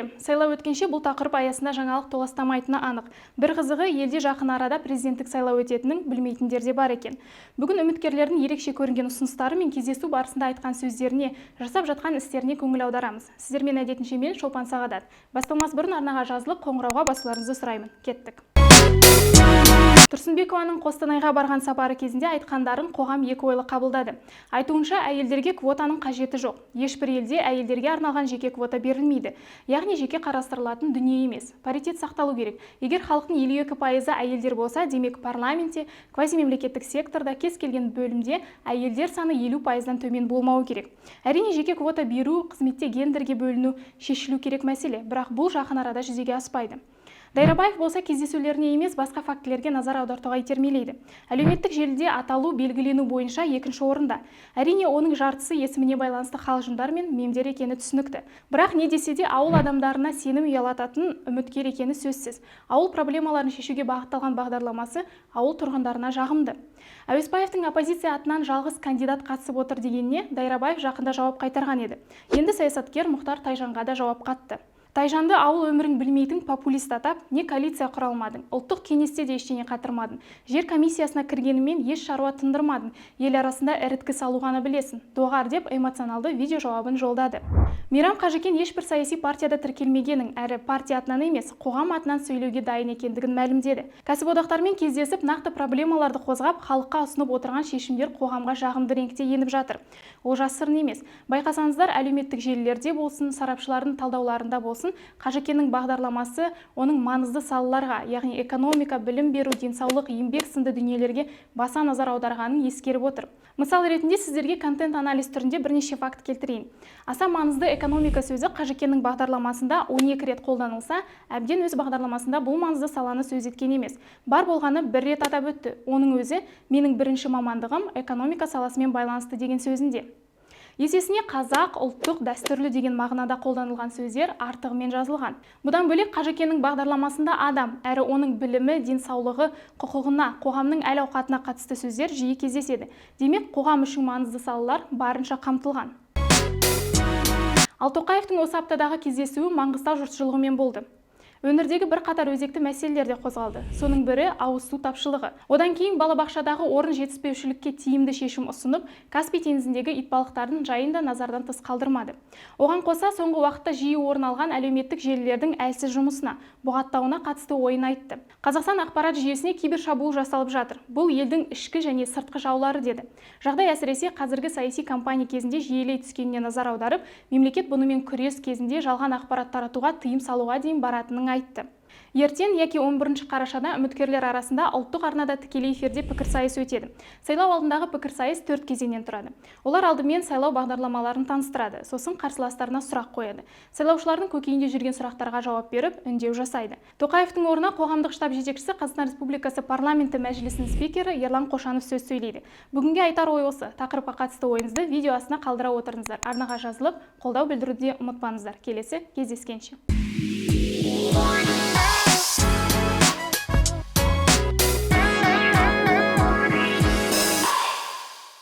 сәлем. Сайлау өткенше бұл тақырып аясында жаңалық толастамайтыны анық. Бір қызығы, елде жақын арада президенттік сайлау өтетінін білмейтіндер де бар екен. Бүгін үміткерлердің ерекше көрінген ұсыныстары мен кездесу барысында айтқан сөздеріне, жасап жатқан істеріне көңіл аударамыз. Сіздермен әдетінше мен Шолпан Сағадат. Бастамас бұрын арнаға жазылып, қоңырауға басуларыңызды сұраймын. Кеттік. Тұрсынбекованың Қостанайға барған сапары кезінде айтқандарын қоғам екі ойлы қабылдады. Айтуынша, әйелдерге квотаның қажеті жоқ. Ешбір елде әйелдерге арналған жеке квота берілмейді. Яғни жеке қарастырылатын дүние емес. Паритет сақталу керек. Егер халықтың 52% әйелдер болса, демек парламентте, квазимемлекеттік секторда кез келген бөлімде әйелдер саны 50%-дан төмен болмауы керек. Әрине, жеке квота беру, қызметте гендерге бөліну шешілу керек мәселе, бірақ бұл жақын арада жүзеге аспайды. Дайрабаев болса кездесулеріне емес, басқа фактілерге назар аудартуға итермелейді. Әлеуметтік желіде аталу белгілену бойынша екінші орында. Әрине, оның жартысы есіміне байланысты қалжыңдар мен мемдер екені түсінікті. Бірақ не десе де ауыл адамдарына сенім ұялататын үміткер екені сөзсіз. Ауыл проблемаларын шешуге бағытталған бағдарламасы ауыл тұрғындарына жағымды. Әуесбаевтың оппозиция атынан жалғыз кандидат қатысып отыр дегеніне Дайрабаев жақында жауап қайтарған еді. Енді саясаткер Мұхтар Тайжанға да жауап қатты. Тайжанды ауыл өмірін білмейтін популист атап, не коалиция құра алмадың, ұлттық кеңесте де ештеңе қатырмадың, жер комиссиясына кіргенімен еш шаруа тындырмадың, ел арасында іріткі салуғаны білесің, доғар деп эмоционалды видео жауабын жолдады. Мейрам Қажыкен ешбір саяси партияда тіркелмегенін, әрі партия атынан емес, қоғам атынан сөйлеуге дайын екендігін мәлімдеді. Кәсіподақтармен кездесіп, нақты проблемаларды қозғап, халыққа ұсынып отырған шешімдер қоғамға жағымды реңкте еніп жатыр. Ол жасырын емес. Байқасаңыздар, әлеуметтік желілерде болсын, сарапшылардың талдауларында болсын, Қажыкеннің бағдарламасы оның маңызды салаларға, яғни экономика, білім беру, денсаулық, еңбек сынды дүниелерге баса назар аударғанын ескеріп отыр. Мысал ретінде сіздерге контент-анализ түрінде бірнеше факт келтірейін. Аса маңызды экономика сөзі Қажыкеннің бағдарламасында 12 рет қолданылса, әбден өз бағдарламасында бұл маңызды саланы сөз еткен емес. Бар болғаны бір рет атап өтті. Оның өзі менің бірінші мамандығым экономика саласымен байланысты деген сөзінде. Есесіне қазақ, ұлттық, дәстүрлі деген мағынада қолданылған сөздер артығымен жазылған. Бұдан бөлек Қажыкеннің бағдарламасында адам, әрі оның білімі, денсаулығы, құқығына, қоғамның әл-ауқатына қатысты сөздер жиі кездеседі. Демек, қоғам үшін маңызды салалар барынша қамтылған. Ал Тоқаевтың осы аптадағы кездесуі Маңғыстау жұртшылығымен болды. Өңірдегі бір қатар өзекті мәселелер де қозғалды. Соның бірі ауыз су тапшылығы. Одан кейін балабақшадағы орын жетіспеушілікке тиімді шешім ұсынып, Каспий теңізіндегі итбалықтардың жайын да назардан тыс қалдырмады. Оған қоса соңғы уақытта жиі орын алған әлеуметтік желілердің әлсіз жұмысына, бұғаттауына қатысты ойын айтты. Қазақстан ақпарат жүйесіне кибершабуыл жасалып жатыр. Бұл елдің ішкі және сыртқы жаулары деді. Жағдай әсіресе қазіргі саяси кампания кезінде жиілей түскеніне назар аударып, мемлекет бұнымен күрес кезінде жалған ақпарат таратуға тыйым салуға дейін баратынын айтты. Ертең яки 11 қарашада үміткерлер арасында ұлттық арнада тікелей эфирде пікірсайыс өтеді. Сайлау алдындағы пікірсайыс 4 кезеңнен тұрады. Олар алдымен сайлау бағдарламаларын таныстырады, сосын қарсыластарына сұрақ қояды. Сайлаушылардың көкейінде жүрген сұрақтарға жауап беріп, үндеу жасайды. Тоқаевтың орнына қоғамдық штаб жетекшісі Қазақстан Республикасы парламенті мәжілісінің спикері Ерлан Қошанов сөз сөйлейді. Бүгінге айтар ой осы. Тақырыпқа қатысты ойыңызды видео астына қалдыра отырыңыздар. Арнаға жазылып, қолдау білдіруді ұмытпаңыздар. Келесі кездескенше.